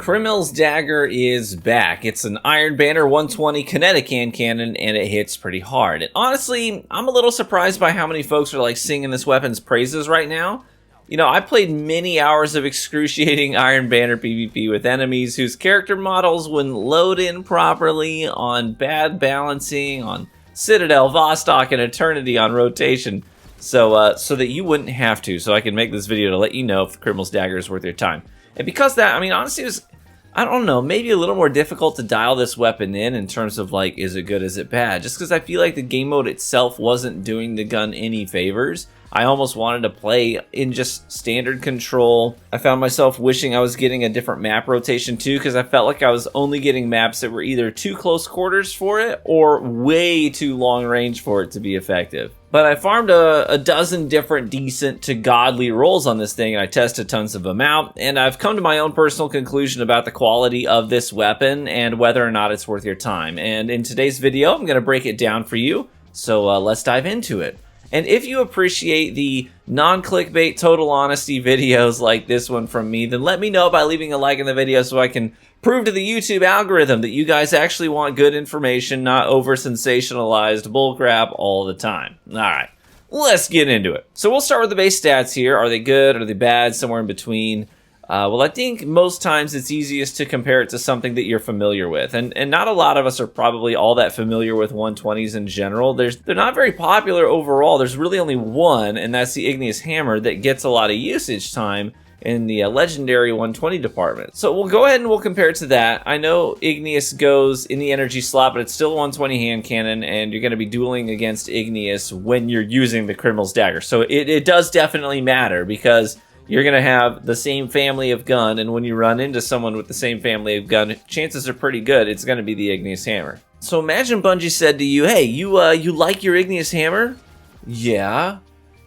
Crimil's Dagger is back. It's an Iron Banner 120 kinetic hand cannon, and it hits pretty hard. And honestly, I'm a little surprised by how many folks are like singing this weapon's praises right now. You know, I played many hours of excruciating Iron Banner PvP with enemies whose character models, when load in properly, on bad balancing, on Citadel, Vostok, and Eternity on rotation, so that you wouldn't have to. So I can make this video to let you know if Crimil's Dagger is worth your time. And because that, I mean, honestly, it was, I don't know, maybe a little more difficult to dial this weapon in terms of, like, is it good, is it bad? Just because I feel like the game mode itself wasn't doing the gun any favors. I almost wanted to play in just standard control. I found myself wishing I was getting a different map rotation too, because I felt like I was only getting maps that were either too close quarters for it or way too long range for it to be effective. But I farmed a dozen different decent to godly rolls on this thing, and I tested tons of them out, and I've come to my own personal conclusion about the quality of this weapon and whether or not it's worth your time. And in today's video, I'm going to break it down for you, so let's dive into it. And if you appreciate the non-clickbait, total honesty videos like this one from me, then let me know by leaving a like in the video so I can prove to the YouTube algorithm that you guys actually want good information, not over-sensationalized bullcrap all the time. Alright, let's get into it. So we'll start with the base stats here. Are they good? Are they bad? Somewhere in between? Well, I think most times it's easiest to compare it to something that you're familiar with. And not a lot of us are probably all that familiar with 120s in general. They're not very popular overall. There's really only one, and that's the Igneous Hammer that gets a lot of usage time in the legendary 120 department. So we'll go ahead and we'll compare it to that. I know Igneous goes in the energy slot, but it's still a 120 hand cannon, and you're going to be dueling against Igneous when you're using the Crimil's Dagger. So it does definitely matter, because you're going to have the same family of gun, and when you run into someone with the same family of gun, chances are pretty good it's going to be the Igneous Hammer. So imagine Bungie said to you, hey, you like your Igneous Hammer? Yeah.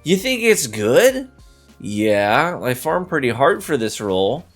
You think it's good? Yeah. I farmed pretty hard for this roll.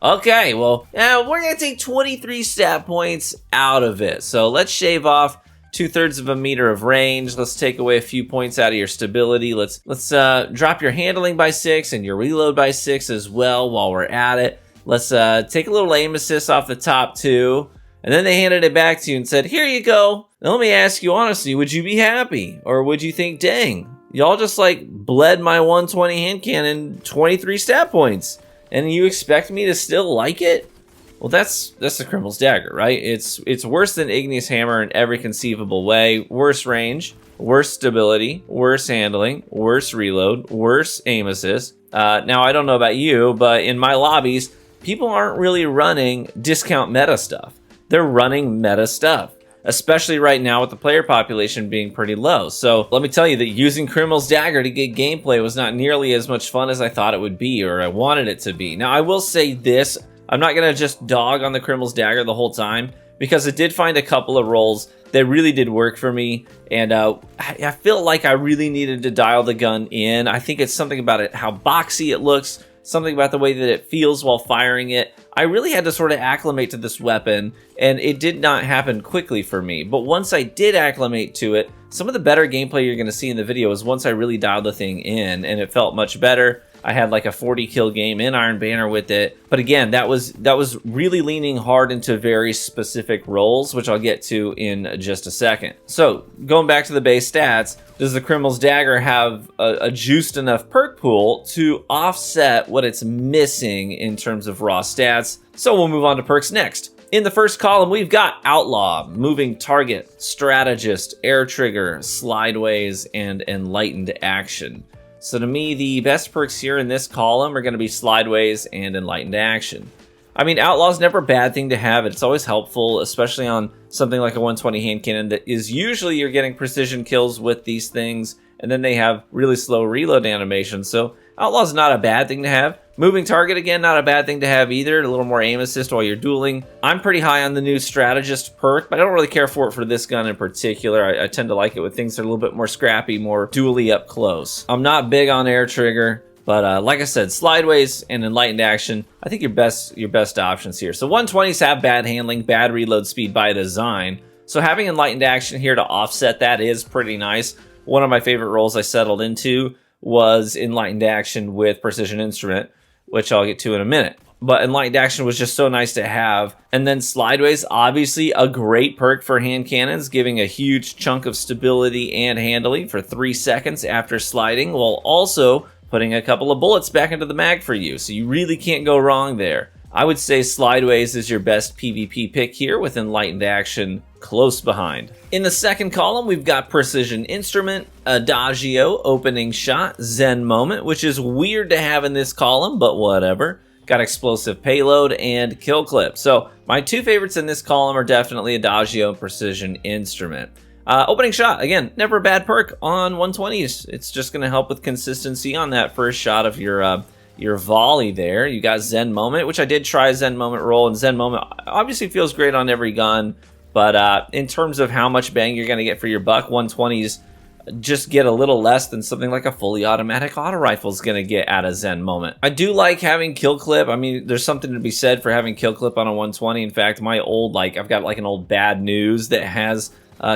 Okay, well, we're going to take 23 stat points out of it. So let's shave off 2/3 of a meter of range. Let's take away a few points out of your stability. Let's drop your handling by 6 and your reload by 6 as well while we're at it. Let's take a little aim assist off the top too. And then they handed it back to you and said, here you go. Now let me ask you honestly, would you be happy? Or would you think, dang, y'all just like bled my 120 hand cannon 23 stat points, and you expect me to still like it? Well, that's the Crimil's Dagger, right? It's worse than Igneous Hammer in every conceivable way. Worse range, worse stability, worse handling, worse reload, worse aim assist. Now, I don't know about you, but in my lobbies, people aren't really running discount meta stuff. They're running meta stuff, especially right now with the player population being pretty low. So let me tell you that using Crimil's Dagger to get gameplay was not nearly as much fun as I thought it would be, or I wanted it to be. Now, I will say this. I'm not going to just dog on the Crimil's Dagger the whole time, because it did find a couple of rolls that really did work for me, and I feel like I really needed to dial the gun in. I think it's something about it, how boxy it looks, something about the way that it feels while firing it. I really had to sort of acclimate to this weapon, and it did not happen quickly for me. But once I did acclimate to it, some of the better gameplay you're going to see in the video is once I really dialed the thing in, and it felt much better. I had like a 40 kill game in Iron Banner with it. But again, that was really leaning hard into very specific roles, which I'll get to in just a second. So going back to the base stats, does the Crimil's Dagger have a juiced enough perk pool to offset what it's missing in terms of raw stats? So we'll move on to perks next. In the first column, we've got Outlaw, Moving Target, Strategist, Air Trigger, Slideways, and Enlightened Action. So to me, the best perks here in this column are going to be Slideways and Enlightened Action. I mean, Outlaw's never a bad thing to have. It's always helpful, especially on something like a 120 hand cannon that is usually you're getting precision kills with these things, and then they have really slow reload animations. So Outlaw's not a bad thing to have. Moving Target, again, not a bad thing to have either. A little more aim assist while you're dueling. I'm pretty high on the new Strategist perk, but I don't really care for it for this gun in particular. I tend to like it with things that are a little bit more scrappy, more dually up close. I'm not big on Air Trigger, but like I said, Slideways and Enlightened Action, I think your best options here. So 120s have bad handling, bad reload speed by design. So having Enlightened Action here to offset that is pretty nice. One of my favorite roles I settled into was Enlightened Action with Precision Instrument, which I'll get to in a minute. but Enlightened Action was just so nice to have. And then Slideways, obviously a great perk for hand cannons, giving a huge chunk of stability and handling for 3 seconds after sliding, while also putting a couple of bullets back into the mag for you. So you really can't go wrong there. I would say Slideways is your best PvP pick here, with Enlightened Action close behind. In the second column, we've got Precision Instrument, Adagio, Opening Shot, Zen Moment, which is weird to have in this column, but whatever. Got Explosive Payload and Kill Clip. So my 2 favorites in this column are definitely Adagio and Precision Instrument. Opening Shot, again, never a bad perk on 120s. It's just going to help with consistency on that first shot of your volley there. You got Zen Moment, which I did try Zen Moment roll, and Zen Moment obviously feels great on every gun, but in terms of how much bang you're going to get for your buck, 120s just get a little less than something like a fully automatic auto rifle is going to get out of Zen Moment. I do like having Kill Clip. I mean, there's something to be said for having Kill Clip on a 120. In fact, my old, I've got like an old Bad News that has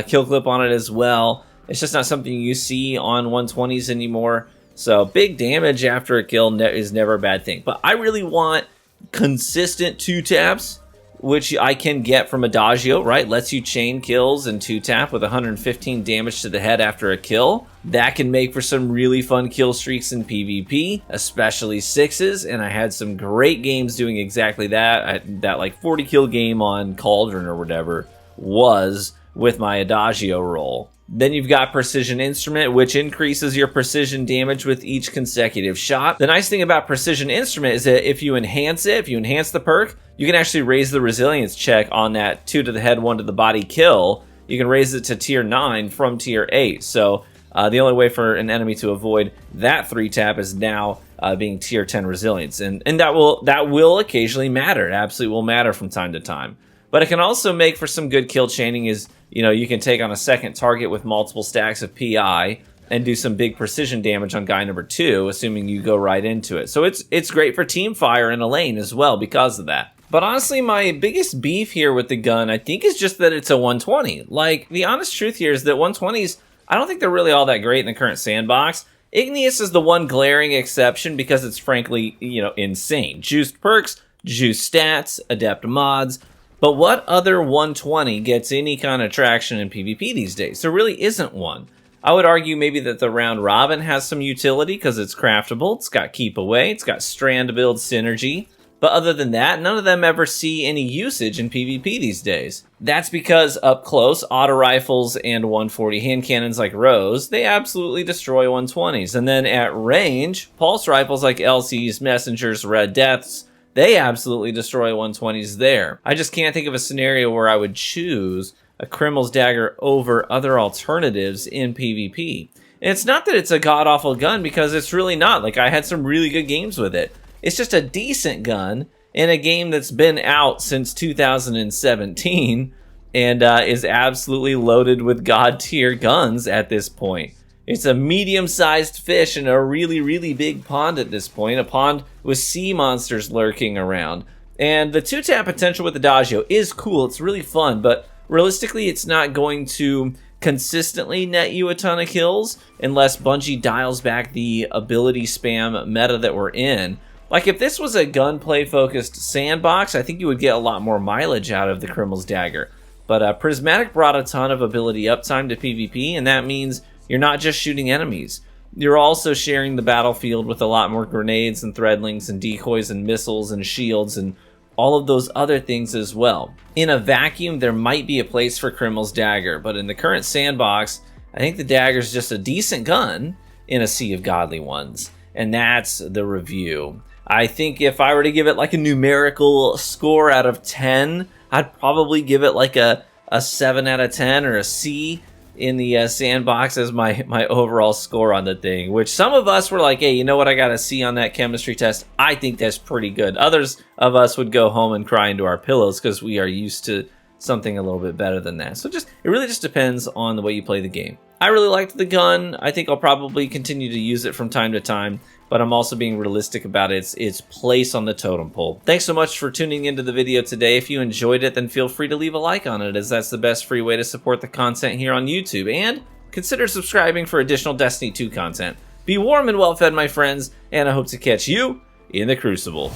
Kill Clip on it as well. It's just not something you see on 120s anymore. So big damage after a kill is never a bad thing. But I really want consistent 2-taps, which I can get from Adagio, right? Lets you chain kills and 2-tap with 115 damage to the head after a kill. That can make for some really fun kill streaks in PvP, especially 6s. And I had some great games doing exactly that. That like 40 kill game on Cauldron or whatever was with my Adagio roll. Then you've got Precision Instrument, which increases your precision damage with each consecutive shot. The nice thing about Precision Instrument is that if you enhance it, if you enhance the perk, you can actually raise the resilience check on that 2 to the head, 1 to the body kill. You can raise it to tier 9 from tier 8. So the only way for an enemy to avoid that 3-tap is now being tier 10 resilience. And that will occasionally matter. It absolutely will matter from time to time. But it can also make for some good kill chaining. Is, you know, you can take on a second target with multiple stacks of PI and do some big precision damage on guy number 2, assuming you go right into it. So it's great for team fire in a lane as well because of that. But honestly, my biggest beef here with the gun, I think, is just that it's a 120. Like, the honest truth here is that 120s, I don't think they're really all that great in the current sandbox. Igneous is the one glaring exception because it's frankly, you know, insane. Juiced perks, juiced stats, adept mods. But what other 120 gets any kind of traction in PvP these days? There really isn't one. I would argue maybe that the round robin has some utility because it's craftable, it's got keep away, it's got strand build synergy. But other than that, none of them ever see any usage in PvP these days. That's because up close, auto rifles and 140 hand cannons like Rose, they absolutely destroy 120s. And then at range, pulse rifles like LCs, Messengers, Red Deaths, they absolutely destroy 120s there. I just can't think of a scenario where I would choose a Crimil's Dagger over other alternatives in PvP. And it's not that it's a god-awful gun, because it's really not. Like, I had some really good games with it. It's just a decent gun in a game that's been out since 2017 and is absolutely loaded with god-tier guns at this point. It's a medium-sized fish in a really, really big pond at this point, a pond with sea monsters lurking around. And the 2-tap potential with Adagio is cool, it's really fun, but realistically it's not going to consistently net you a ton of kills unless Bungie dials back the ability spam meta that we're in. Like, if this was a gunplay-focused sandbox, I think you would get a lot more mileage out of the Crimil's Dagger. But Prismatic brought a ton of ability uptime to PvP, and that means you're not just shooting enemies. You're also sharing the battlefield with a lot more grenades and threadlings and decoys and missiles and shields and all of those other things as well. In a vacuum, there might be a place for Crimil's Dagger, but in the current sandbox, I think the Dagger's just a decent gun in a sea of godly ones. And that's the review. I think if I were to give it like a numerical score out of 10, I'd probably give it like a 7 out of 10 or a C in the sandbox as my overall score on the thing, which some of us were like, hey, you know what, I got a C on that chemistry test. I think that's pretty good. Others of us would go home and cry into our pillows because we are used to something a little bit better than that. So it really just depends on the way you play the game. I really liked the gun. I think I'll probably continue to use it from time to time, but I'm also being realistic about its place on the totem pole. Thanks so much for tuning into the video today. If you enjoyed it, then feel free to leave a like on it, as that's the best free way to support the content here on YouTube. And consider subscribing for additional Destiny 2 content. Be warm and well fed, my friends, and I hope to catch you in the Crucible.